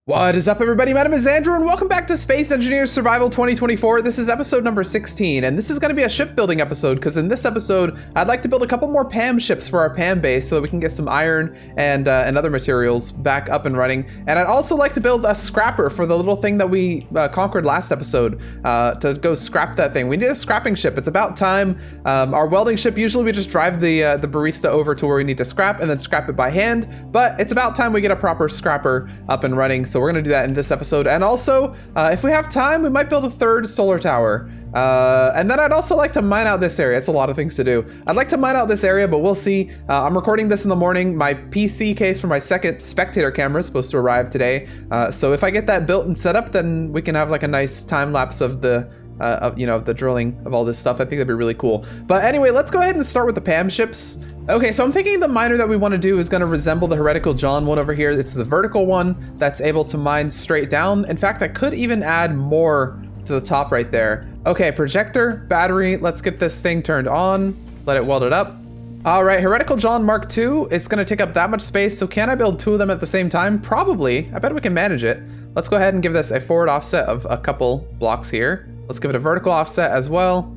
What is up, everybody? My name is Andrew, and welcome back to Space Engineers Survival 2024. This is episode number 16, and this is going to be a shipbuilding episode, because in this episode, I'd like to build a couple more PAM ships for our PAM base so that we can get some iron and other materials back up and running. And I'd also like to build a scrapper for the little thing that we conquered last episode, to go scrap that thing. We need a scrapping ship. It's about time. Our welding ship, usually we just drive the barista over to where we need to scrap and then scrap it by hand, but it's about time we get a proper scrapper up and running. So we're gonna do that in this episode. And also, if we have time, we might build a third solar tower. And then I'd also like to mine out this area. It's a lot of things to do. I'd like to mine out this area, but we'll see. I'm recording this in the morning. My PC case for my second spectator camera is supposed to arrive today. So if I get that built and set up, then we can have like a nice time lapse of the the drilling of all this stuff. I think that'd be really cool. But anyway, let's go ahead and start with the PAM ships. Okay, so I'm thinking the miner that we want to do is going to resemble the Heretical John one over here. It's the vertical one that's able to mine straight down. In fact, I could even add more to the top right there. Okay, projector, battery. Let's get this thing turned on. Let it weld it up. All right, Heretical John Mark II is going to take up that much space. So can I build two of them at the same time? Probably. I bet we can manage it. Let's go ahead and give this a forward offset of a couple blocks here. Let's give it a vertical offset as well.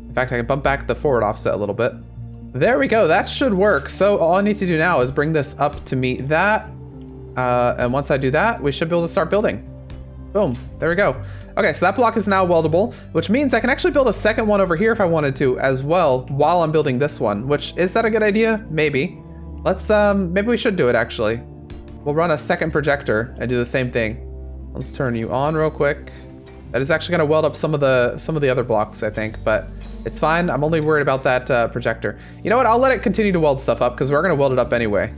In fact, I can bump back the forward offset a little bit. There we go, that should work. So all I need to do now is bring this up to meet that. And once I do that, we should be able to start building. Boom, there we go. Okay, so that block is now weldable, which means I can actually build a second one over here if I wanted to as well while I'm building this one, which, is that a good idea? Maybe. Let's, maybe we should do it actually. We'll run a second projector and do the same thing. Let's turn you on real quick. That is actually gonna weld up some of the other blocks, I think, but it's fine. I'm only worried about that projector. You know what? I'll let it continue to weld stuff up because we're going to weld it up anyway.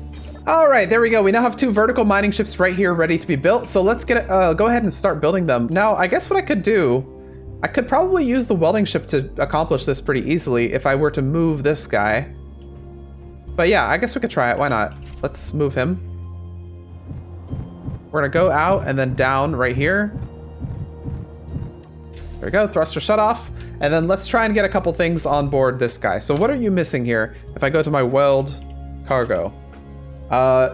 All right, there we go. We now have two vertical mining ships right here ready to be built. So let's get it, go ahead and start building them. Now, I guess what I could do, I could probably use the welding ship to accomplish this pretty easily if I were to move this guy. But yeah, I guess we could try it. Why not? Let's move him. We're going to go out and then down right here. There we go, thruster shut off. And then let's try and get a couple things on board this guy. So what are you missing here? If I go to my weld cargo,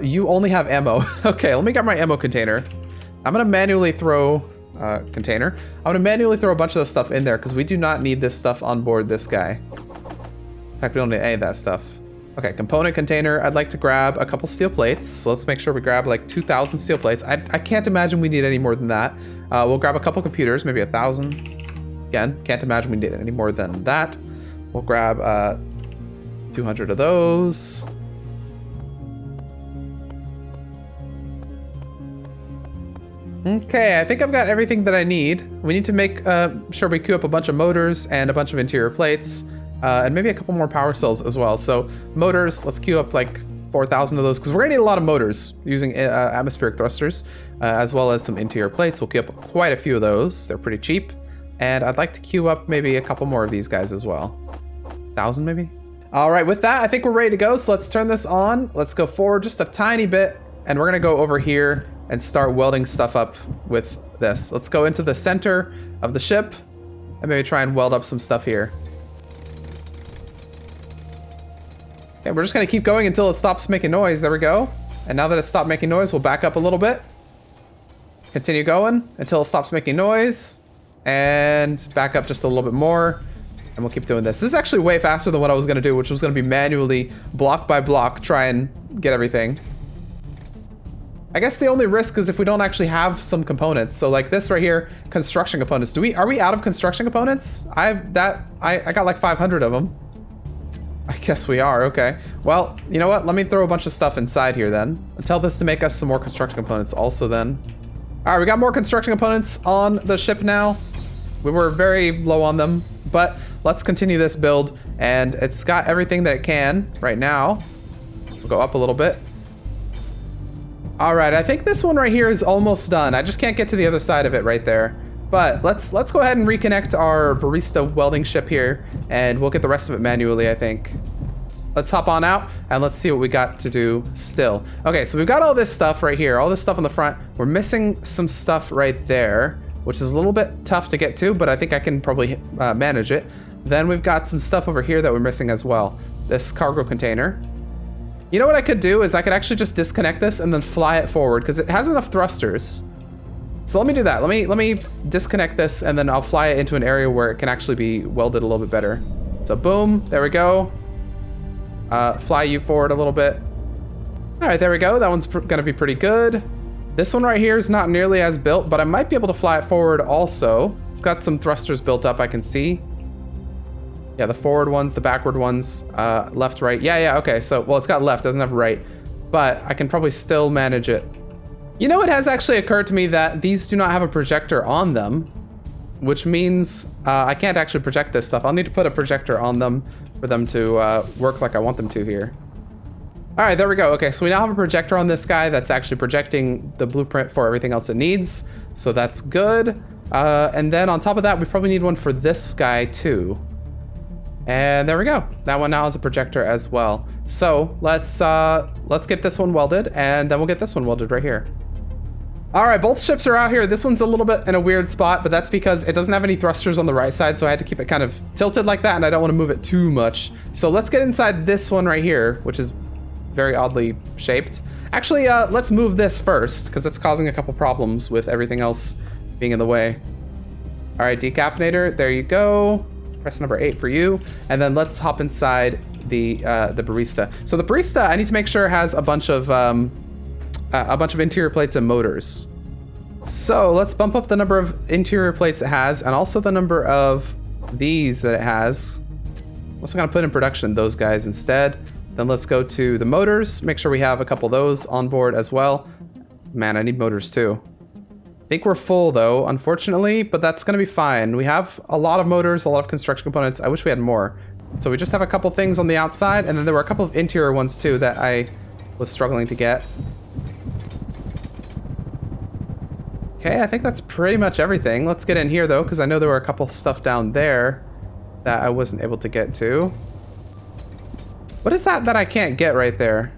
you only have ammo. Okay, let me get my ammo container. I'm gonna manually throw container. I'm gonna manually throw a bunch of the stuff in there because we do not need this stuff on board this guy. In fact, we don't need any of that stuff. Okay, component container. I'd like to grab a couple steel plates. So let's make sure we grab like 2,000 steel plates. I can't imagine we need any more than that. We'll grab a couple computers, maybe 1,000. Again, can't imagine we need any more than that. We'll grab 200 of those. Okay, I think I've got everything that I need. We need to make sure we queue up a bunch of motors and a bunch of interior plates, and maybe a couple more power cells as well. So motors, let's queue up like 4,000 of those because we're gonna need a lot of motors using atmospheric thrusters, as well as some interior plates. We'll queue up quite a few of those. They're pretty cheap. And I'd like to queue up maybe a couple more of these guys as well. 1,000 maybe? All right, with that, I think we're ready to go. So let's turn this on. Let's go forward just a tiny bit. And we're gonna go over here and start welding stuff up with this. Let's go into the center of the ship and maybe try and weld up some stuff here. Okay, we're just gonna keep going until it stops making noise. There we go. And now that it stopped making noise, we'll back up a little bit. Continue going until it stops making noise. And back up just a little bit more, and we'll keep doing this. This is actually way faster than what I was gonna do, which was gonna be manually, block by block, try and get everything. I guess the only risk is if we don't actually have some components. So like this right here, construction components. Are we out of construction components? I got like 500 of them. I guess we are, okay. Well, you know what? Let me throw a bunch of stuff inside here then. And tell this to make us some more construction components also then. All right, we got more construction components on the ship now. We were very low on them, but let's continue this build, and it's got everything that it can right now. We'll go up a little bit. All right, I think this one right here is almost done. I just can't get to the other side of it right there. But let's go ahead and reconnect our barista welding ship here, and we'll get the rest of it manually, I think. Let's hop on out and let's see what we got to do still. Okay, so we've got all this stuff right here, all this stuff on the front. We're missing some stuff right there, which is a little bit tough to get to, but I think I can probably manage it. Then we've got some stuff over here that we're missing as well. This cargo container. You know what I could do is I could actually just disconnect this and then fly it forward because it has enough thrusters. So let me do that. Let me disconnect this and then I'll fly it into an area where it can actually be welded a little bit better. So boom, there we go. Fly you forward a little bit. All right, there we go. That one's gonna be pretty good. This one right here is not nearly as built, but I might be able to fly it forward also. It's got some thrusters built up, I can see. Yeah, the forward ones, the backward ones, left, right. Yeah, okay, so, well, it's got left, doesn't have right, but I can probably still manage it. You know, it has actually occurred to me that these do not have a projector on them, which means I can't actually project this stuff. I'll need to put a projector on them for them to work like I want them to here. All right, there we go. Okay, so we now have a projector on this guy that's actually projecting the blueprint for everything else it needs, so that's good. And then on top of that, we probably need one for this guy too. And there we go. That one now has a projector as well. So let's get this one welded, and then we'll get this one welded right here. All right, both ships are out here. This one's a little bit in a weird spot, but that's because it doesn't have any thrusters on the right side, so I had to keep it kind of tilted like that, and I don't want to move it too much. So let's get inside this one right here, which is very oddly shaped. Actually, let's move this first, because it's causing a couple problems with everything else being in the way. All right, decaffeinator, there you go. Press number 8 for you, and then let's hop inside the barista. So the barista, I need to make sure has a bunch of interior plates and motors. So let's bump up the number of interior plates it has, and also the number of these that it has. I'm also gonna put in production those guys instead. Then let's go to the motors, make sure we have a couple of those on board as well. Man, I need motors too. I think we're full though, unfortunately, but that's gonna be fine. We have a lot of motors, a lot of construction components. I wish we had more. So we just have a couple things on the outside, and then there were a couple of interior ones too that I was struggling to get. Okay, I think that's pretty much everything. Let's get in here though, because I know there were a couple stuff down there that I wasn't able to get to. What is that I can't get right there?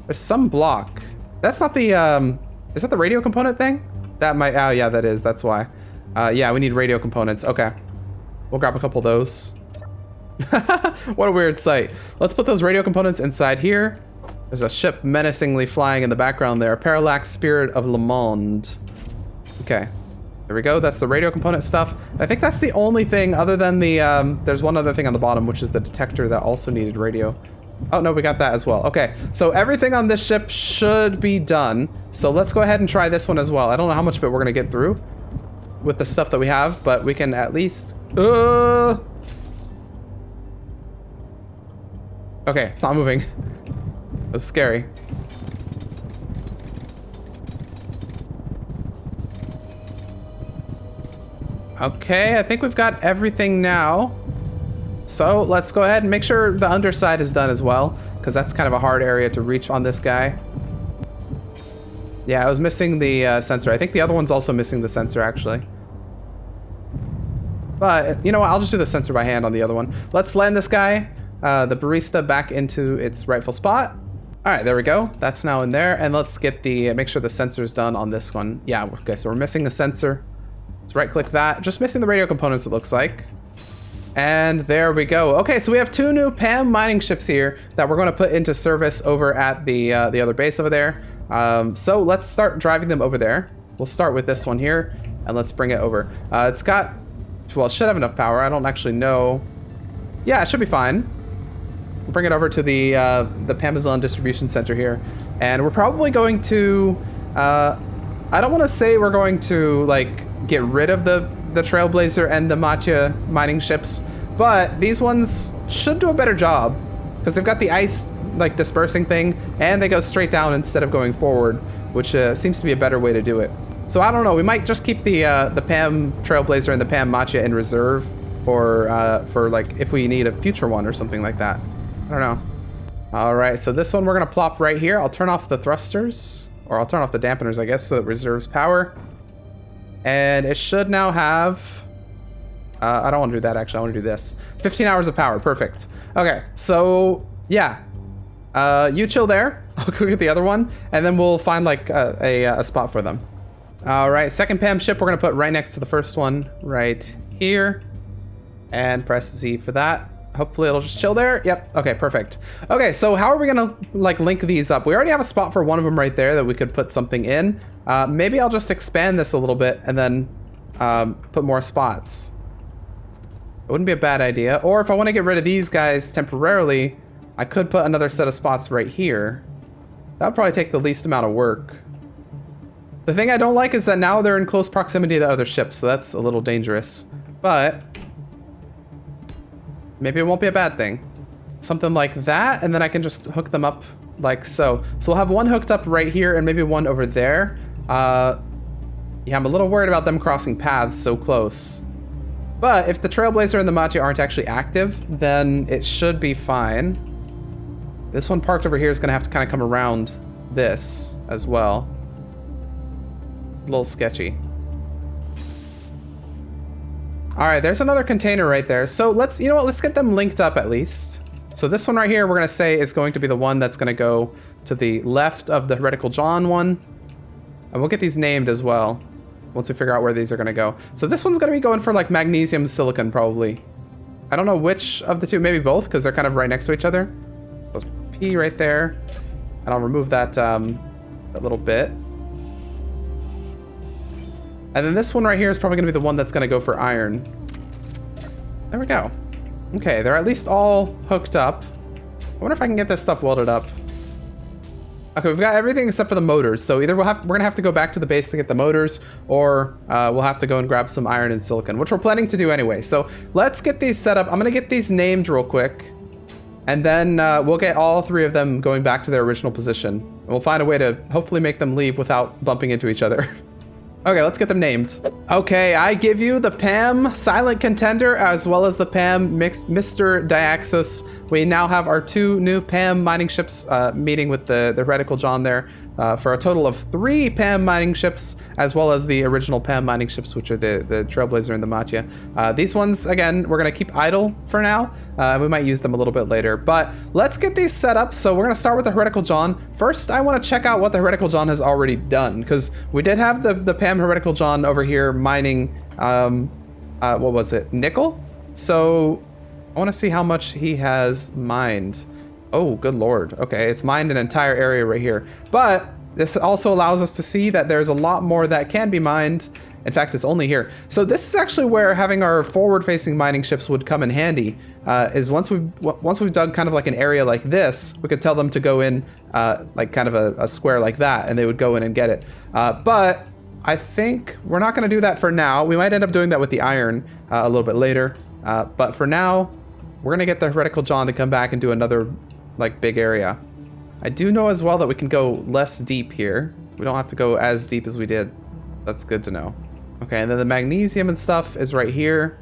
There's some block. That's not the, is that the radio component thing? That might, oh yeah, that is, that's why. Yeah, we need radio components, okay. We'll grab a couple of those. What a weird sight. Let's put those radio components inside here. There's a ship menacingly flying in the background there. Parallax Spirit of Le Monde. Okay, there we go. That's the radio component stuff. I think that's the only thing other than the, there's one other thing on the bottom, which is the detector that also needed radio. Oh no, we got that as well. Okay, so everything on this ship should be done. So let's go ahead and try this one as well. I don't know how much of it we're gonna get through with the stuff that we have, but we can at least, okay, it's not moving. It was scary. Okay, I think we've got everything now. So let's go ahead and make sure the underside is done as well, because that's kind of a hard area to reach on this guy. Yeah, I was missing the sensor. I think the other one's also missing the sensor, actually. But, you know what? I'll just do the sensor by hand on the other one. Let's land this guy, the barista, back into its rightful spot. All right, there we go. That's now in there. And let's get the, make sure the sensor's done on this one. Yeah, okay, so we're missing the sensor. Let's right-click that. Just missing the radio components, it looks like. And there we go. Okay, so we have 2 new PAM mining ships here that we're going to put into service over at the other base over there. So let's start driving them over there. We'll start with this one here, and let's bring it over. It's got, well, it should have enough power. I don't actually know. Yeah, it should be fine. We'll bring it over to the Pamazon distribution center here, and we're probably going to. I don't want to say we're going to like get rid of the Trailblazer and the Matya mining ships, but these ones should do a better job because they've got the ice like dispersing thing, and they go straight down instead of going forward, which seems to be a better way to do it. So I don't know. We might just keep the Pam Trailblazer and the Pam Matya in reserve for like if we need a future one or something like that. I don't know. All right, so this one we're gonna plop right here. I'll turn off the thrusters, or I'll turn off the dampeners, I guess, so it reserves power. And it should now have, I don't want to do that actually, I want to do this. 15 hours of power, perfect. Okay, so yeah, you chill there. I'll go get the other one, and then we'll find like a spot for them. All right, second PAM ship we're gonna put right next to the first one right here, and press Z for that. Hopefully it'll just chill there. Yep. Okay, perfect. Okay, so how are we gonna like link these up? We already have a spot for one of them right there that we could put something in. Maybe I'll just expand this a little bit and then put more spots. It wouldn't be a bad idea. Or if I want to get rid of these guys temporarily, I could put another set of spots right here. That would probably take the least amount of work. The thing I don't like is that now they're in close proximity to other ships, so that's a little dangerous. But maybe it won't be a bad thing. Something like that, and then I can just hook them up like so. So we'll have one hooked up right here and maybe one over there. Yeah, I'm a little worried about them crossing paths so close. But if the Trailblazer and the Matya aren't actually active, then it should be fine. This one parked over here is going to have to kind of come around this as well. A little sketchy. All right, there's another container right there. So let's, you know what, let's get them linked up at least. So this one right here, we're going to say is going to be the one that's going to go to the left of the Heretical John one. And we'll get these named as well once we figure out where these are going to go. So this one's going to be going for like magnesium silicon probably. I don't know which of the two, maybe both because they're kind of right next to each other. Let's P right there. And I'll remove that, that little bit. And then this one right here is probably going to be the one that's going to go for iron. There we go. Okay, they're at least all hooked up. I wonder if I can get this stuff welded up. Okay, we've got everything except for the motors. So either we're going to have to go back to the base to get the motors, or we'll have to go and grab some iron and silicon, which we're planning to do anyway. So let's get these set up. I'm going to get these named real quick. And then we'll get all three of them going back to their original position. And we'll find a way to hopefully make them leave without bumping into each other. Okay, let's get them named. Okay, I give you the Pam Silent Contender as well as the Pam Mr. Diaxis. We now have our two new Pam mining ships meeting with the Heretical John there for a total of 3 Pam mining ships, as well as the original Pam mining ships, which are the Trailblazer and the Matya. These ones, again, we're gonna keep idle for now. We might use them a little bit later, but let's get these set up. So we're gonna start with the Heretical John. First, I wanna check out what the Heretical John has already done, because we did have the Pam Heretical John over here mining, what was it, nickel? So I want to see how much he has mined. Oh, good lord. Okay, it's mined an entire area right here. But this also allows us to see that there's a lot more that can be mined. In fact, it's only here. So this is actually where having our forward-facing mining ships would come in handy. Is once we've dug kind of like an area like this, we could tell them to go in like kind of a square like that, and they would go in and get it. But I think we're not going to do that for now. We might end up doing that with the iron a little bit later. But for now, we're going to get the Heretical John to come back and do another like big area. I do know as well that we can go less deep here. We don't have to go as deep as we did. That's good to know. Okay, and then the magnesium and stuff is right here.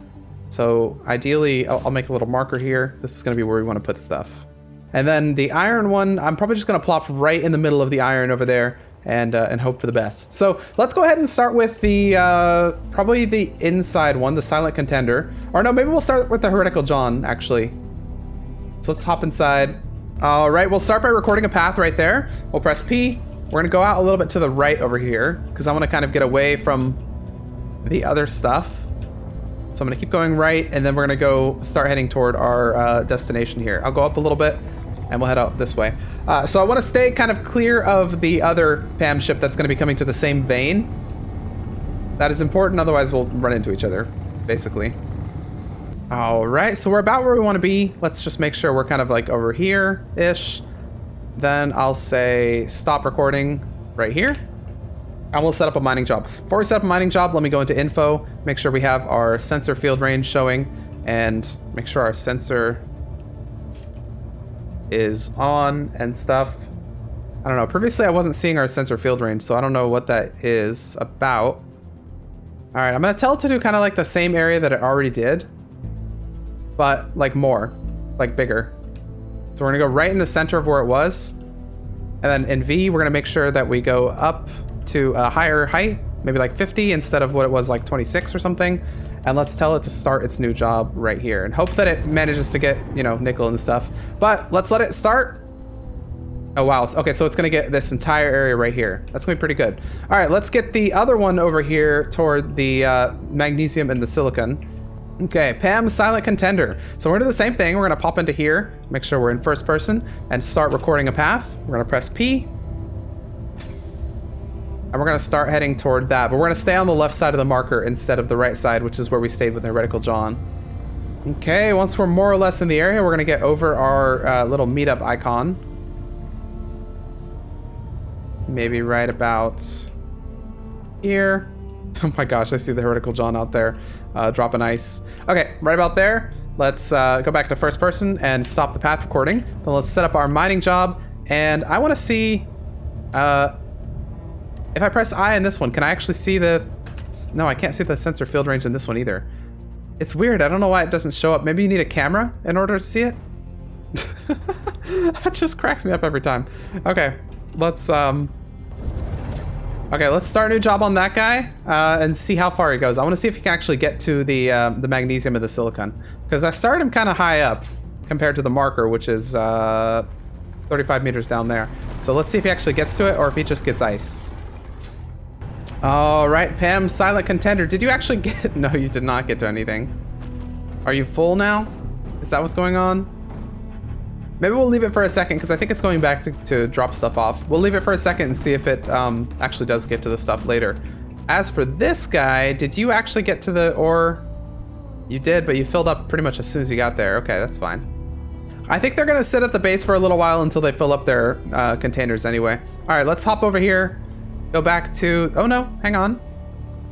So ideally, I'll make a little marker here. This is going to be where we want to put stuff. And then the iron one, I'm probably just going to plop right in the middle of the iron over there. And hope for the best. So let's go ahead and start with the probably the inside one, the Silent Contender. Or no, maybe we'll start with the Heretical John, actually. So let's hop inside. All right, we'll start by recording a path right there. We'll press P. We're gonna go out a little bit to the right over here because I want to kind of get away from the other stuff. So I'm gonna keep going right, and then we're gonna go start heading toward our destination here. I'll go up a little bit, and we'll head out this way. So I want to stay kind of clear of the other Pam ship that's going to be coming to the same vein. That is important, otherwise we'll run into each other, basically. All right, so we're about where we want to be. Let's just make sure we're kind of like over here-ish. Then I'll say stop recording right here. And we'll set up a mining job. Before we set up a mining job, let me go into info, make sure we have our sensor field range showing, and make sure our sensor is on and stuff. I don't know. Previously, I wasn't seeing our sensor field range, so I don't know what that is about. All right, I'm going to tell it to do kind of like the same area that it already did, but like more, like bigger. So we're going to go right in the center of where it was. And then in V, we're going to make sure that we go up to a higher height, maybe like 50 instead of what it was like 26 or something. And let's tell it to start its new job right here and hope that it manages to get, you know, nickel and stuff. But let's let it start. Oh, wow. Okay, so it's going to get this entire area right here. That's going to be pretty good. All right, let's get the other one over here toward the magnesium and the silicon. Okay, Pam, silent contender. So we're gonna do the same thing. We're gonna pop into here, make sure we're in first person, and start recording a path. We're gonna press P. And we're gonna start heading toward that, but we're gonna stay on the left side of the marker instead of the right side, which is where we stayed with Heretical John. Okay, once we're more or less in the area, we're gonna get over our little meetup icon. Maybe right about here. Oh my gosh, I see the Heretical John out there dropping ice. Okay, right about there. Let's go back to first person and stop the path recording. Then let's set up our mining job. And I wanna see, if I press I in this one, can I actually see the... No, I can't see the sensor field range in this one either. It's weird. I don't know why it doesn't show up. Maybe you need a camera in order to see it? That just cracks me up every time. Okay, let's start a new job on that guy and see how far he goes. I want to see if he can actually get to the magnesium and the silicon. Because I started him kind of high up compared to the marker, which is 35 meters down there. So let's see if he actually gets to it or if he just gets ice. All right, Pam, silent contender. Did you actually get... No, you did not get to anything. Are you full now? Is that what's going on? Maybe we'll leave it for a second because I think it's going back to drop stuff off. We'll leave it for a second and see if it actually does get to the stuff later. As for this guy, did you actually get to the ore? You did, but you filled up pretty much as soon as you got there. Okay, that's fine. I think they're gonna sit at the base for a little while until they fill up their containers anyway. All right, let's hop over here. Go back to, oh no, hang on.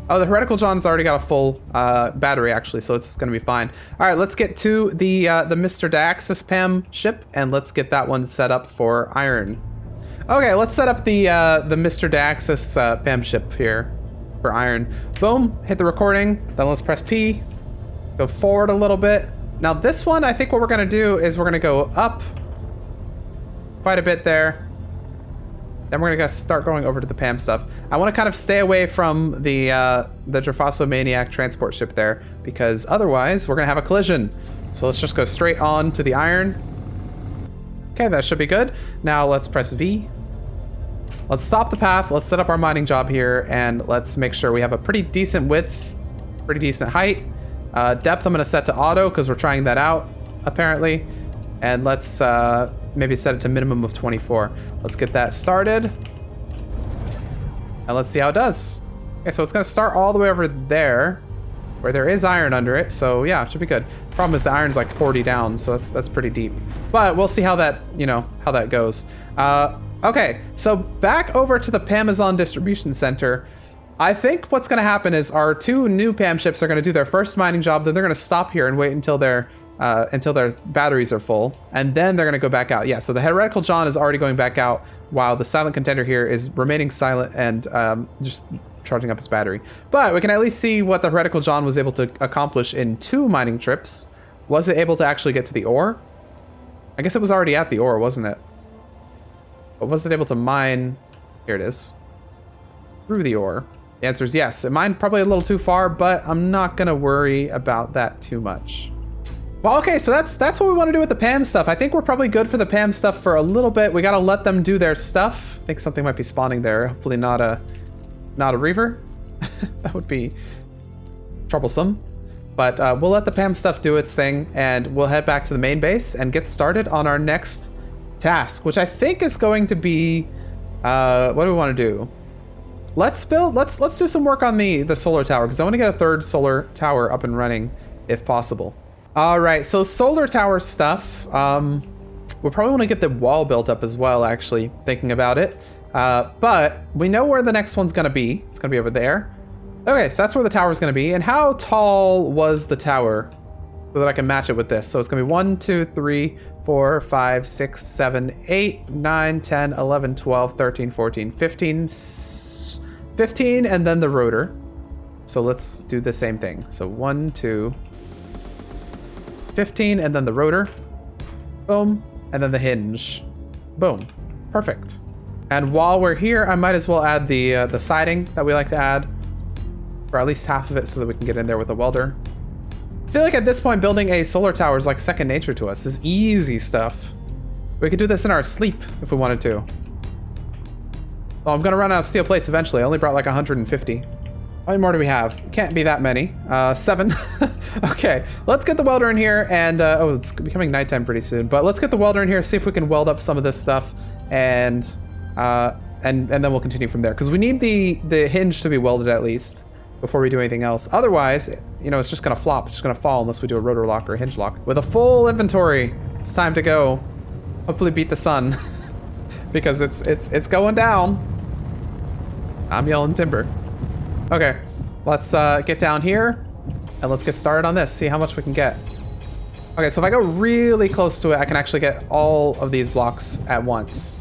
Oh, the Heretical John's already got a full battery actually, so it's gonna be fine. All right, let's get to the Mr. Daxis Pam ship and let's get that one set up for iron. Okay, let's set up the Mr. Daxis Pam ship here for iron. Boom, hit the recording, then let's press P, go forward a little bit. Now this one, I think what we're gonna do is we're gonna go up quite a bit there. Then we're gonna start going over to the Pam stuff. I want to kind of stay away from the Drophosomaniac transport ship there because otherwise we're gonna have a collision. So let's just go straight on to the iron. Okay, that should be good. Now let's press V. Let's stop the path. Let's set up our mining job here and let's make sure we have a pretty decent width, pretty decent height. Depth I'm gonna set to auto because we're trying that out apparently. And let's maybe set it to minimum of 24. Let's get that started. And let's see how it does. Okay, so it's gonna start all the way over there where there is iron under it. So yeah, it should be good. Problem is the iron's like 40 down, so that's pretty deep. But we'll see how that, how that goes. Okay, so back over to the Pamazon distribution center. I think what's gonna happen is our two new Pam ships are gonna do their first mining job, then they're gonna stop here and wait until their batteries are full, and then they're gonna go back out. Yeah, so the Heretical John is already going back out, while the silent contender here is remaining silent and just charging up his battery. But we can at least see what the Heretical John was able to accomplish in 2 mining trips. Was it able to actually get to the ore? I guess it was already at the ore, wasn't it? But was it able to mine? Here it is. Through the ore. The answer is yes. It mined probably a little too far, but I'm not gonna worry about that too much. Well, okay, so that's what we want to do with the Pam stuff. I think we're probably good for the Pam stuff for a little bit. We gotta let them do their stuff. I think something might be spawning there. Hopefully not a reaver. That would be troublesome. But we'll let the Pam stuff do its thing, and we'll head back to the main base and get started on our next task, which I think is going to be what do we want to do? Let's do some work on the solar tower because I want to get a 3rd solar tower up and running if possible. All right, so solar tower stuff. We'll probably want to get the wall built up as well, actually, thinking about it. But we know where the next one's going to be. It's going to be over there. Okay, so that's where the tower's going to be. And how tall was the tower so that I can match it with this? So it's going to be 1, 2, 3, 4, 5, 6, 7, 8, 9, 10, 11, 12, 13, 14, 15, 15, and then the rotor. So let's do the same thing. So 1, 2, 15, and then the rotor. Boom. And then the hinge. Boom. Perfect. And while we're here, I might as well add the siding that we like to add, or at least half of it, so that we can get in there with a welder. I feel like at this point, building a solar tower is like second nature to us. It's easy stuff. We could do this in our sleep if we wanted to. Well, I'm gonna run out of steel plates eventually. I only brought like 150. How many more do we have? Can't be that many. 7. Okay, let's get the welder in here and, oh, it's becoming nighttime pretty soon, but let's get the welder in here, see if we can weld up some of this stuff, and then we'll continue from there. Because we need the hinge to be welded at least before we do anything else. Otherwise, you know, it's just gonna flop, it's just gonna fall unless we do a rotor lock or a hinge lock. With a full inventory, it's time to go. Hopefully beat the sun. Because it's going down. I'm yelling timber. Okay, let's get down here and let's get started on this, see how much we can get. Okay, so if I go really close to it, I can actually get all of these blocks at once.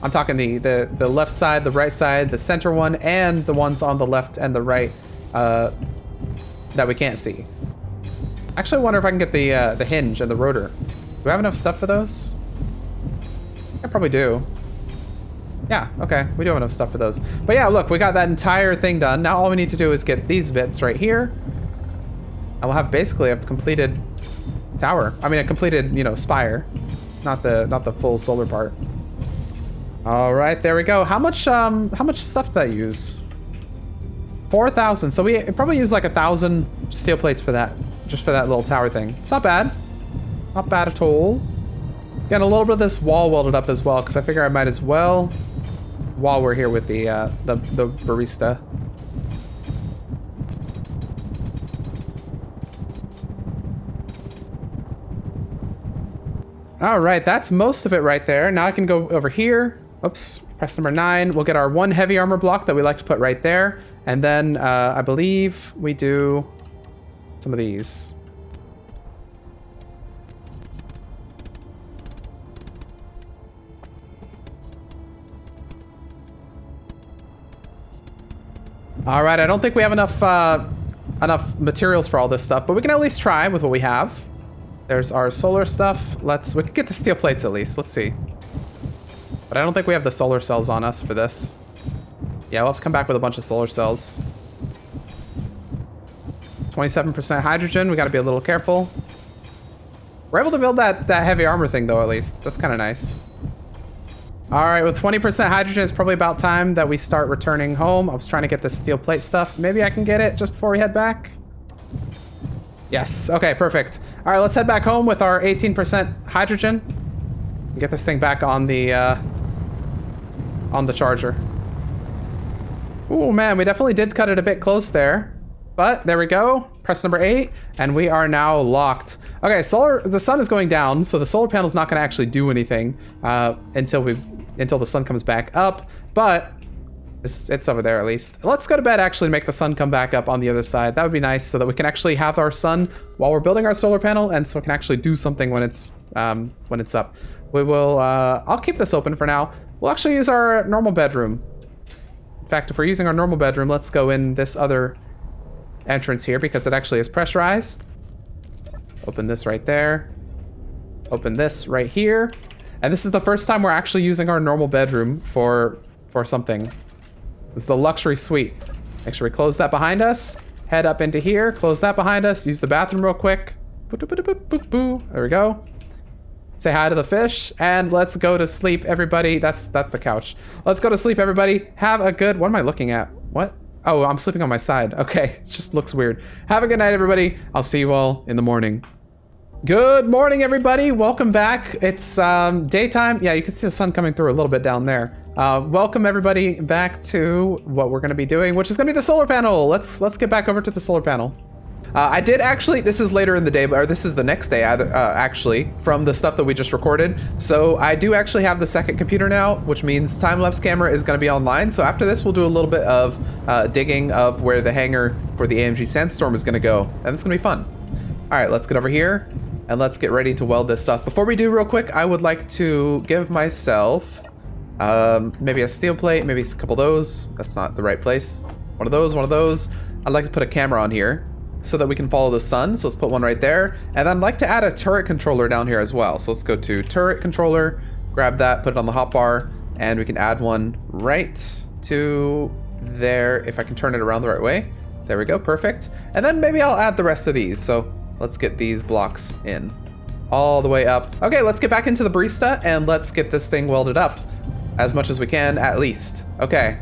I'm talking the left side, the right side, the center one, and the ones on the left and the right that we can't see. Actually, I wonder if I can get the hinge and the rotor. Do I have enough stuff for those? I probably do. Yeah, okay, we do have enough stuff for those. But yeah, look, we got that entire thing done. Now all we need to do is get these bits right here. And we'll have basically a completed tower. I mean, a completed, you know, spire. Not the full solar part. All right, there we go. How much stuff did that use? 4,000. So we probably use like 1,000 steel plates for that, just for that little tower thing. It's not bad. Not bad at all. Getting a little bit of this wall welded up as well, because I figure I might as well, while we're here with the barista. All right, that's most of it right there. Now I can go over here. Oops, press number 9. We'll get our 1 heavy armor block that we like to put right there. And then I believe we do some of these. All right, I don't think we have enough materials for all this stuff, but we can at least try with what we have. There's our solar stuff. We could get the steel plates at least. Let's see. But I don't think we have the solar cells on us for this. Yeah, we'll have to come back with a bunch of solar cells. 27% hydrogen. We got to be a little careful. We're able to build that heavy armor thing though, at least. That's kind of nice. All right, with 20% hydrogen, it's probably about time that we start returning home. I was trying to get this steel plate stuff. Maybe I can get it just before we head back. Yes, okay, perfect. All right, let's head back home with our 18% hydrogen. Get this thing back on the charger. Oh man, we definitely did cut it a bit close there. But there we go, press number 8, and we are now locked. Okay, the sun is going down, so the solar panel's not gonna actually do anything until the sun comes back up, but it's over there at least. Let's go to bed actually, make the sun come back up on the other side. That would be nice so that we can actually have our sun while we're building our solar panel, and so it can actually do something when it's up. We will, I'll keep this open for now. We'll actually use our normal bedroom. In fact, if we're using our normal bedroom, let's go in this other entrance here because it actually is pressurized. Open this right there. Open this right here. And this is the first time we're actually using our normal bedroom for something. This is the luxury suite. Make sure we close that behind us. Head up into here, close that behind us. Use the bathroom real quick. There we go. Say hi to the fish, and let's go to sleep, everybody. That's the couch. Let's go to sleep, everybody. Have a good... What am I looking at? What? Oh, I'm sleeping on my side. Okay, it just looks weird. Have a good night, everybody. I'll see you all in the morning. Good morning, everybody. Welcome back. It's daytime. Yeah, you can see the sun coming through a little bit down there. Welcome, everybody, back to what we're going to be doing, which is going to be the solar panel. Let's get back over to the solar panel. I did actually, this is later in the day, or this is the next day, actually, from the stuff that we just recorded. So I do actually have the second computer now, which means time-lapse camera is going to be online. So after this, we'll do a little bit of digging of where the hangar for the AMG Sandstorm is going to go. And it's going to be fun. All right, let's get over here and let's get ready to weld this stuff. Before we do, real quick, I would like to give myself maybe a steel plate, maybe a couple of those. That's not the right place. One of those. I'd like to put a camera on here so that we can follow the sun. So let's put one right there. And I'd like to add a turret controller down here as well. So let's go to turret controller, grab that, put it on the hotbar, and we can add one right to there if I can turn it around the right way. There we go, perfect. And then maybe I'll add the rest of these. So let's get these blocks in all the way up. Okay, let's get back into the barista and let's get this thing welded up as much as we can, at least. Okay.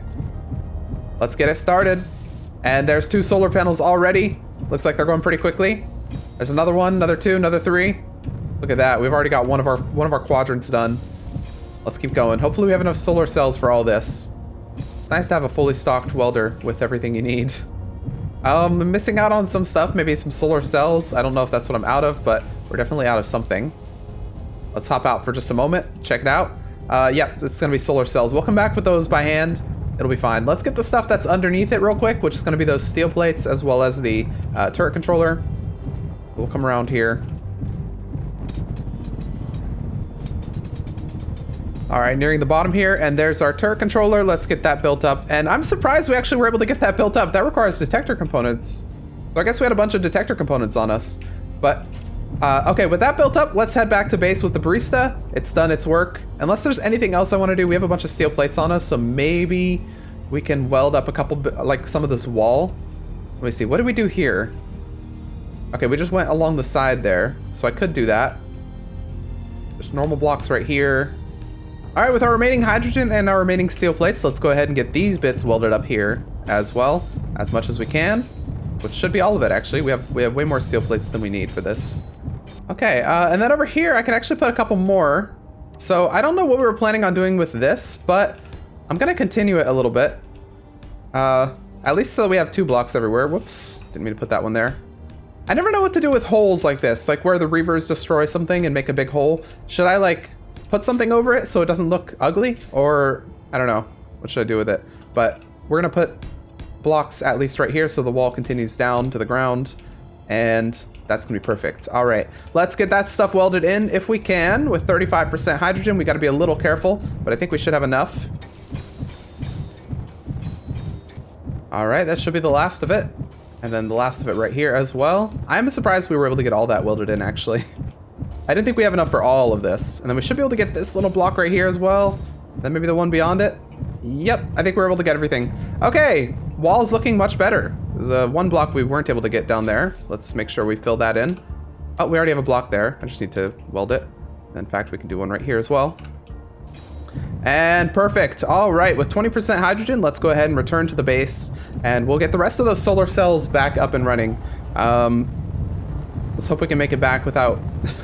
Let's get it started. And there's 2 solar panels already. Looks like they're going pretty quickly. There's another one, another 2, another 3. Look at that. We've already got one of our quadrants done. Let's keep going. Hopefully we have enough solar cells for all this. It's nice to have a fully stocked welder with everything you need. I'm missing out on some stuff, maybe some solar cells. I don't know if that's what I'm out of, but we're definitely out of something. Let's hop out for just a moment. Check it out. Yep, it's gonna be solar cells. We'll come back with those by hand. It'll be fine. Let's get the stuff that's underneath it real quick, which is gonna be those steel plates as well as the turret controller. We'll come around here. All right, nearing the bottom here, and there's our turret controller. Let's get that built up. And I'm surprised we actually were able to get that built up. That requires detector components. So I guess we had a bunch of detector components on us. But, okay, with that built up, let's head back to base with the barista. It's done its work. Unless there's anything else I want to do, we have a bunch of steel plates on us, so maybe we can weld up a couple, like some of this wall. Let me see, what did we do here? Okay, we just went along the side there, so I could do that. There's normal blocks right here. All right, with our remaining hydrogen and our remaining steel plates, let's go ahead and get these bits welded up here as well, as much as we can, which should be all of it, actually. We have way more steel plates than we need for this. Okay, and then over here, I can actually put a couple more. So I don't know what we were planning on doing with this, but I'm gonna continue it a little bit. At least so we have 2 blocks everywhere. Whoops, didn't mean to put that one there. I never know what to do with holes like this, like where the reavers destroy something and make a big hole. Should I like put something over it so it doesn't look ugly? Or, I don't know, what should I do with it? But we're gonna put blocks at least right here so the wall continues down to the ground, and that's gonna be perfect. All right, let's get that stuff welded in if we can. With 35% hydrogen, we gotta be a little careful, but I think we should have enough. All right, that should be the last of it. And then the last of it right here as well. I'm surprised we were able to get all that welded in, actually. I didn't think we have enough for all of this. And then we should be able to get this little block right here as well. Then maybe the one beyond it. Yep, I think we're able to get everything. Okay, wall's looking much better. There's one block we weren't able to get down there. Let's make sure we fill that in. Oh, we already have a block there. I just need to weld it. In fact, we can do one right here as well. And perfect. All right, with 20% hydrogen, let's go ahead and return to the base, and we'll get the rest of those solar cells back up and running. Let's hope we can make it back without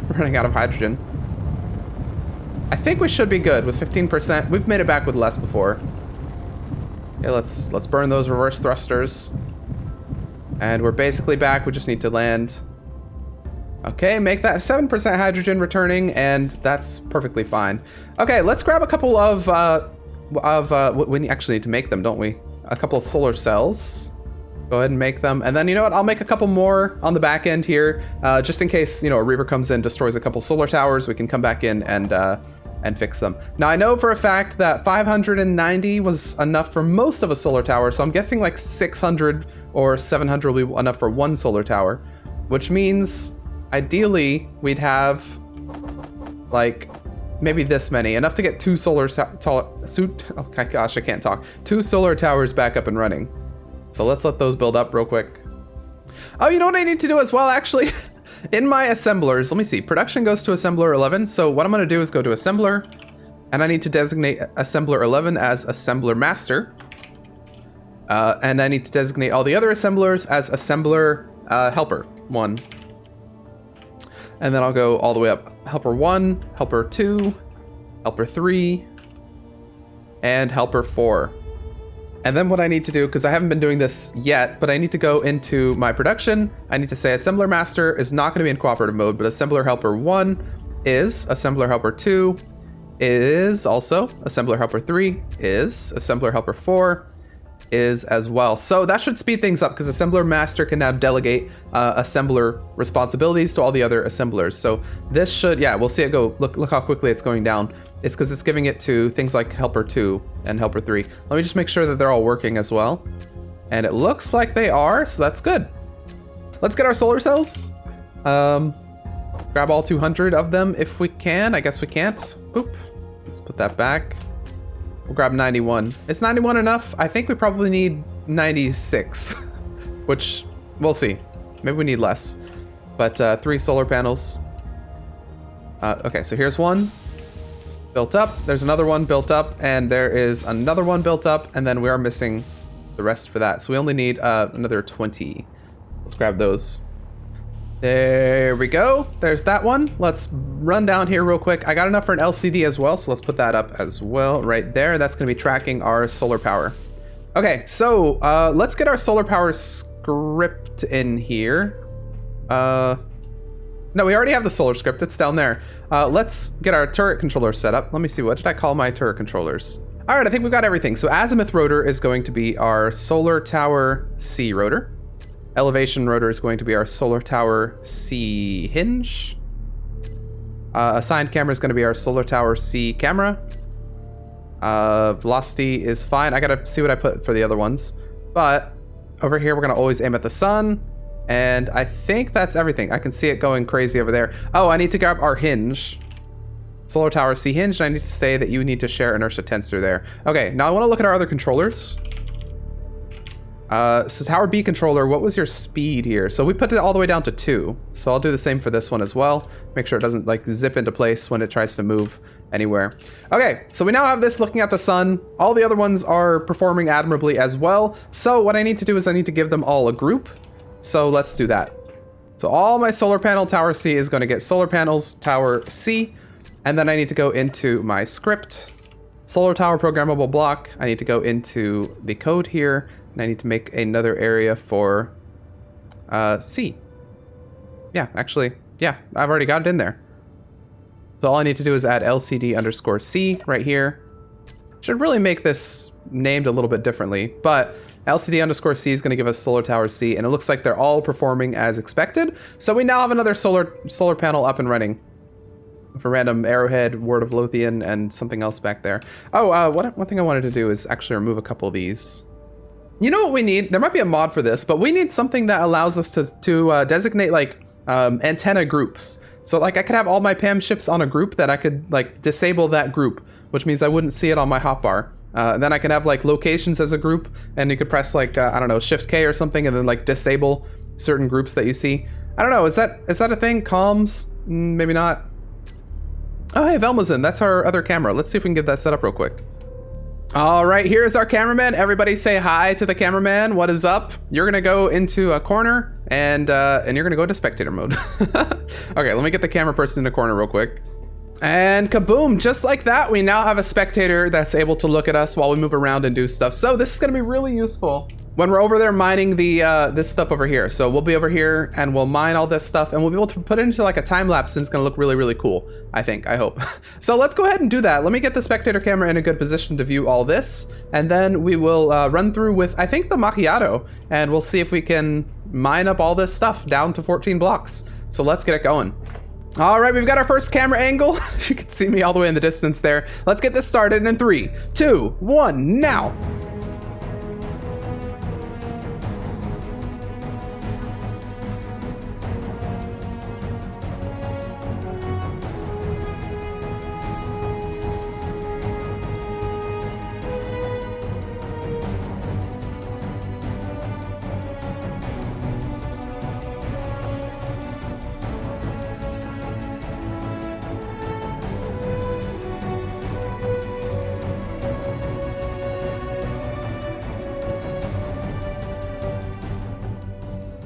running out of hydrogen. I think we should be good with 15%. We've made it back with less before. Okay, let's burn those reverse thrusters. And we're basically back. We just need to land. Okay, make that 7% hydrogen returning, and that's perfectly fine. Okay, let's grab a couple of we actually need to make them, don't we? A couple of solar cells. Go ahead and make them, and then you know what? I'll make a couple more on the back end here, just in case a reaver comes in, destroys a couple solar towers. We can come back in and fix them. Now I know for a fact that 590 was enough for most of a solar tower, so I'm guessing like 600 or 700 will be enough for one solar tower, which means ideally we'd have like maybe this many, enough to get 2 solar oh my gosh, I can't talk. 2 solar towers back up and running. So let's let those build up real quick. Oh, you know what I need to do as well, actually? In my assemblers, let me see. Production goes to assembler 11. So what I'm going to do is go to assembler, and I need to designate assembler 11 as assembler master. And I need to designate all the other assemblers as assembler helper 1. And then I'll go all the way up. Helper 1, helper 2, helper 3, and helper 4. And then what I need to do, because I haven't been doing this yet, but I need to go into my production. I need to say assembler master is not going to be in cooperative mode, but assembler helper 1 is, assembler helper 2 is also, assembler helper 3 is, assembler helper 4 is as well. So that should speed things up, because assembler master can now delegate assembler responsibilities to all the other assemblers. So this should, yeah, we'll see it go. Look how quickly it's going down. It's because it's giving it to things like helper 2 and helper 3. Let me just make sure that they're all working as well. And it looks like they are, so that's good. Let's get our solar cells. Grab all 200 of them if we can. I guess we can't. Oop. Let's put that back. We'll grab 91. Is 91 enough? I think we probably need 96, which we'll see. Maybe we need less. But 3 solar panels. Okay, so here's one built up. There's another one built up, and there is another one built up, and then we are missing the rest for that. So we only need another 20. Let's grab those. There we go. There's that one. Let's run down here real quick. I got enough for an LCD as well, so let's put that up as well right there. That's going to be tracking our solar power. Okay, so let's get our solar power script in here. No, we already have the solar script. It's down there. Let's get our turret controller set up. Let me see. What did I call my turret controllers? All right, I think we've got everything. So azimuth rotor is going to be our solar tower C rotor. Elevation rotor is going to be our solar tower C hinge. Assigned camera is going to be our solar tower C camera. Velocity is fine. I gotta see what I put for the other ones. But over here, we're gonna always aim at the sun. And I think that's everything. I can see it going crazy over there. Oh, I need to grab our hinge. Solar tower C hinge, and I need to say that you need to share inertia tensor there. Okay, now I wanna look at our other controllers. So tower B controller, what was your speed here? So we put it all the way down to 2. So I'll do the same for this one as well. Make sure it doesn't like zip into place when it tries to move anywhere. Okay, so we now have this looking at the sun. All the other ones are performing admirably as well. So what I need to do is I need to give them all a group. So let's do that. So all my solar panel tower C is going to get solar panels tower C. And then I need to go into my script. Solar tower programmable block. I need to go into the code here. And I need to make another area for C. Yeah, actually, yeah, I've already got it in there. So all I need to do is add LCD underscore C right here. Should really make this named a little bit differently, but LCD underscore C is going to give us solar tower C, and it looks like they're all performing as expected. So we now have another solar panel up and running. For random arrowhead, word of Lothian, and something else back there. Oh, one thing I wanted to do is actually remove a couple of these. You know what we need? There might be a mod for this, but we need something that allows us to designate like antenna groups. So like I could have all my PAM ships on a group that I could like disable that group, which means I wouldn't see it on my hotbar. Then I can have like locations as a group, and you could press like, I don't know, Shift K or something, and then like disable certain groups that you see. I don't know, is that a thing? Comms? Maybe not. Oh, hey, Velma's in. That's our other camera. Let's see if we can get that set up real quick. All right, here's our cameraman. Everybody say hi to the cameraman. What is up? You're gonna go into a corner and you're gonna go into spectator mode. Okay, let me get the camera person in a corner real quick. And kaboom, just like that, we now have a spectator that's able to look at us while we move around and do stuff. So this is gonna be really useful when we're over there mining the this stuff over here. So we'll be over here and we'll mine all this stuff, and we'll be able to put it into like a time lapse, and it's gonna look really, really cool, I think, I hope. So let's go ahead and do that. Let me get the spectator camera in a good position to view all this, and then we will run through with, I think, the macchiato, and we'll see if we can mine up all this stuff down to 14 blocks. So let's get it going. All right, we've got our first camera angle. You can see me all the way in the distance there. Let's get this started in 3, 2, 1, now.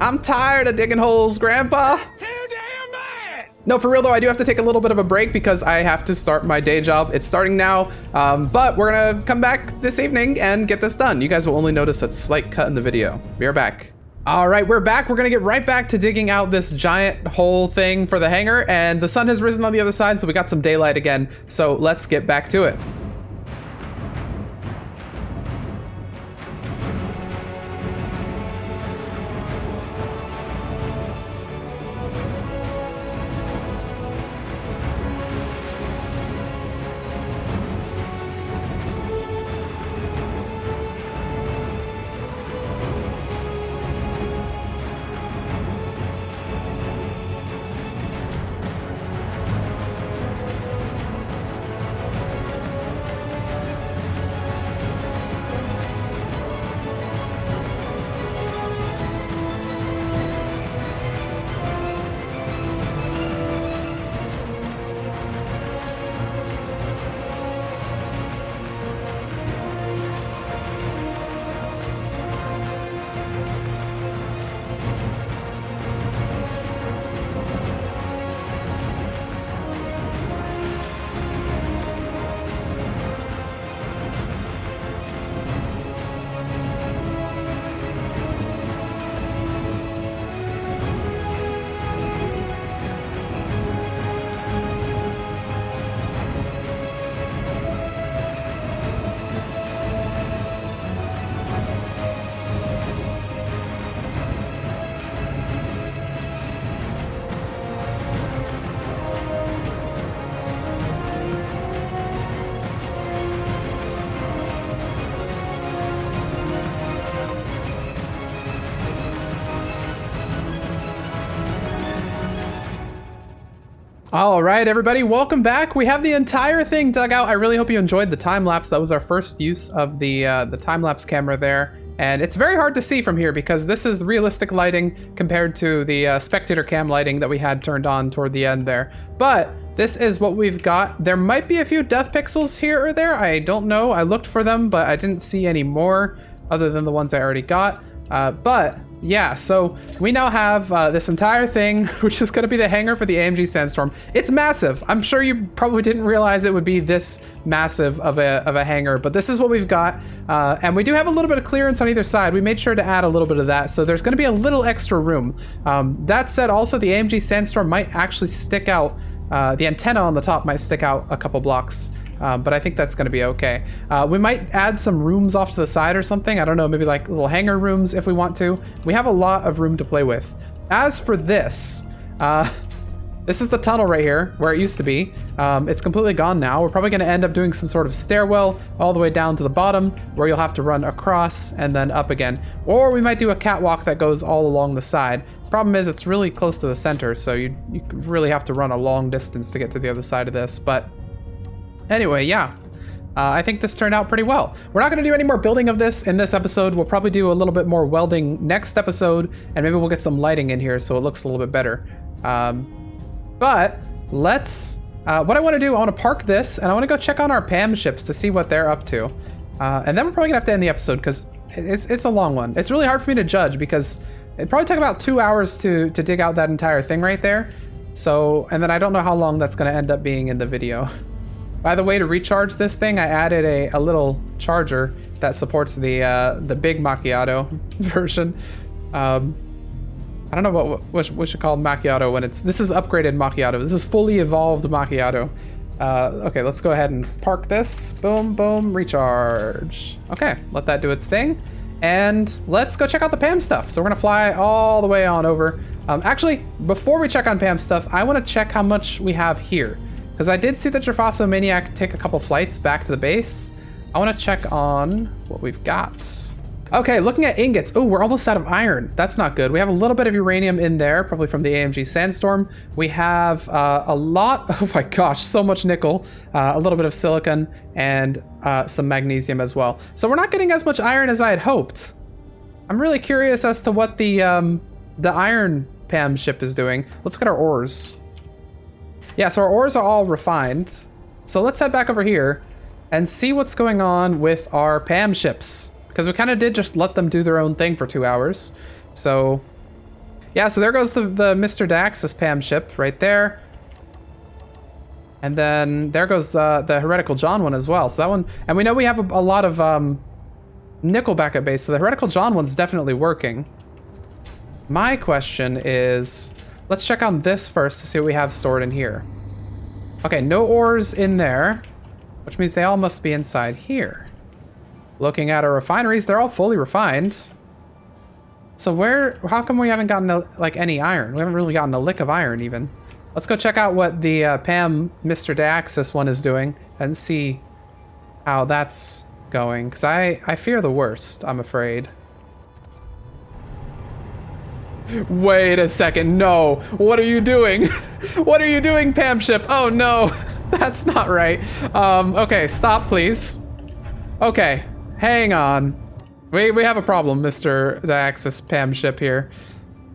I'm tired of digging holes, Grandpa. Too damn bad! No, for real though, I do have to take a little bit of a break because I have to start my day job. It's starting now, but we're gonna come back this evening and get this done. You guys will only notice a slight cut in the video. We are back. All right, we're back. We're gonna get right back to digging out this giant hole thing for the hangar, and the sun has risen on the other side, so we got some daylight again. So let's get back to it. All right, everybody, welcome back. We have the entire thing dug out. I really hope you enjoyed the time lapse. That was our first use of the time lapse camera there. And it's very hard to see from here because this is realistic lighting compared to the spectator cam lighting that we had turned on toward the end there. But this is what we've got. There might be a few death pixels here or there. I don't know. I looked for them, but I didn't see any more other than the ones I already got. But yeah, so we now have this entire thing, which is going to be the hangar for the AMG Sandstorm. It's massive. I'm sure you probably didn't realize it would be this massive of a hangar, but this is what we've got. And we do have a little bit of clearance on either side. We made sure to add a little bit of that, so there's going to be a little extra room. That said, also the AMG Sandstorm might actually stick out. The antenna on the top might stick out a couple blocks. But I think that's going to be okay. We might add some rooms off to the side or something. I don't know, maybe like little hangar rooms if we want to. We have a lot of room to play with. As for this, this is the tunnel right here where it used to be. It's completely gone now. We're probably going to end up doing some sort of stairwell all the way down to the bottom where you'll have to run across and then up again. Or we might do a catwalk that goes all along the side. Problem is it's really close to the center, so you really have to run a long distance to get to the other side of this. But anyway, yeah, I think this turned out pretty well. We're not going to do any more building of this in this episode. We'll probably do a little bit more welding next episode, and maybe we'll get some lighting in here so it looks a little bit better. But let's, what I want to do, I want to park this, and I want to go check on our PAM ships to see what they're up to. And then we're probably going to have to end the episode because it's a long one. It's really hard for me to judge because it probably took about 2 hours to dig out that entire thing right there. So, and then I don't know how long that's going to end up being in the video. By the way, to recharge this thing, I added a little charger that supports the big macchiato version. I don't know what we should call macchiato when this is upgraded macchiato. This is fully evolved macchiato. Okay, let's go ahead and park this. Boom, boom, recharge. Okay, let that do its thing. And let's go check out the PAM stuff. So we're gonna fly all the way on over. Actually, before we check on PAM stuff, I wanna check how much we have here. Because I did see the Trafaso Maniac take a couple flights back to the base. I want to check on what we've got. Okay, looking at ingots. Oh, we're almost out of iron. That's not good. We have a little bit of uranium in there, probably from the AMG Sandstorm. We have a lot, oh my gosh, so much nickel, a little bit of silicon, and some magnesium as well. So we're not getting as much iron as I had hoped. I'm really curious as to what the iron PAM ship is doing. Let's look at our ores. Yeah, so our ores are all refined. So let's head back over here and see what's going on with our PAM ships. Because we kind of did just let them do their own thing for 2 hours. So, yeah, so there goes the Mr. Daxis PAM ship right there. And then there goes the Heretical John one as well. So that one, and we know we have a lot of nickel back at base. So the Heretical John one's definitely working. My question is, let's check on this first to see what we have stored in here. Okay, no ores in there, which means they all must be inside here. Looking at our refineries, they're all fully refined. So how come we haven't gotten like any iron? We haven't really gotten a lick of iron even. Let's go check out what the PAM Mr. Daxis one is doing and see how that's going. Because I fear the worst, I'm afraid. Wait a second, no. What are you doing? What are you doing, PAM ship? Oh no, that's not right. Okay, stop please. Okay, hang on. We have a problem, Mr. Daxis PAM ship here.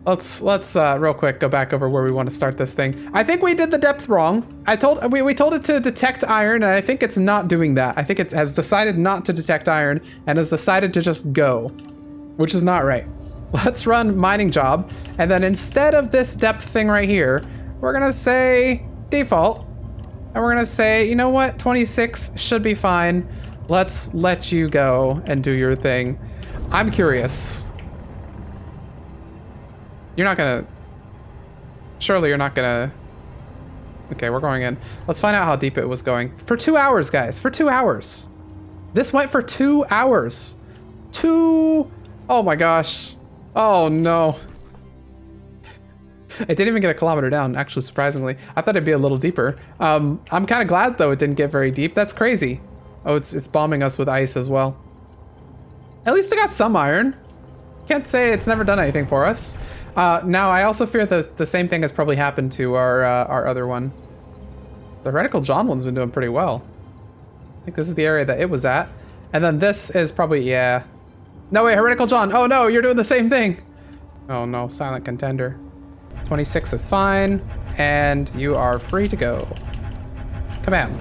Let's real quick go back over where we want to start this thing. I think we did the depth wrong. We told it to detect iron, and I think it's not doing that. I think it has decided not to detect iron and has decided to just go, which is not right. Let's run mining job, and then instead of this depth thing right here, we're gonna say default, and we're gonna say, you know what, 26 should be fine. Let's let you go and do your thing. I'm curious. You're not gonna, surely you're not gonna, okay, we're going in. Let's find out how deep it was going. For 2 hours, guys, for 2 hours. This went for 2 hours. Oh my gosh. Oh no. It didn't even get a kilometer down, actually, surprisingly. I thought it'd be a little deeper. I'm kind of glad though it didn't get very deep. That's crazy. Oh, it's bombing us with ice as well. At least I got some iron. Can't say it's never done anything for us. Now I also fear the same thing has probably happened to our other one. The Heretical John one's been doing pretty well. I think this is the area that it was at. And then this is probably, yeah. No, wait, Heretical John. Oh no, you're doing the same thing. Oh no, Silent Contender. 26 is fine. And you are free to go. Command.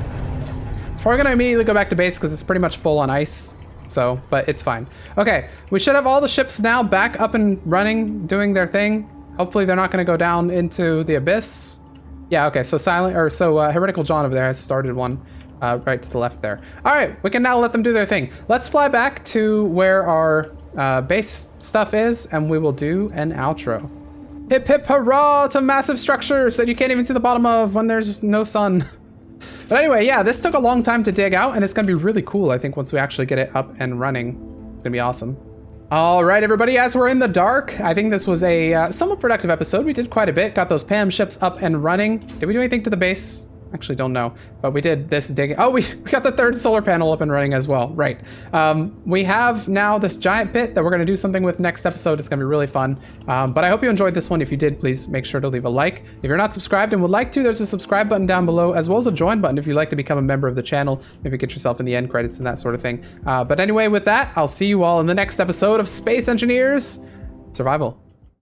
It's probably gonna immediately go back to base because it's pretty much full on ice. So, but it's fine. Okay, we should have all the ships now back up and running, doing their thing. Hopefully they're not gonna go down into the abyss. Yeah, okay, so Heretical John over there has started one right to the left there. All right, we can now let them do their thing. Let's fly back to where our base stuff is, and we will do an outro. Hip hip hurrah to massive structures that you can't even see the bottom of when there's no sun. But anyway, yeah, this took a long time to dig out, and it's gonna be really cool, I think, once we actually get it up and running. It's gonna be awesome. All right, everybody, as we're in the dark, I think this was a somewhat productive episode. We did quite a bit, got those PAM ships up and running. Did we do anything to the base? Actually, don't know, but we did this digging. Oh, we got the third solar panel up and running as well. Right. We have now this giant pit that we're going to do something with next episode. It's going to be really fun. But I hope you enjoyed this one. If you did, please make sure to leave a like. If you're not subscribed and would like to, there's a subscribe button down below, as well as a join button if you'd like to become a member of the channel. Maybe get yourself in the end credits and that sort of thing. But anyway, with that, I'll see you all in the next episode of Space Engineers Survival.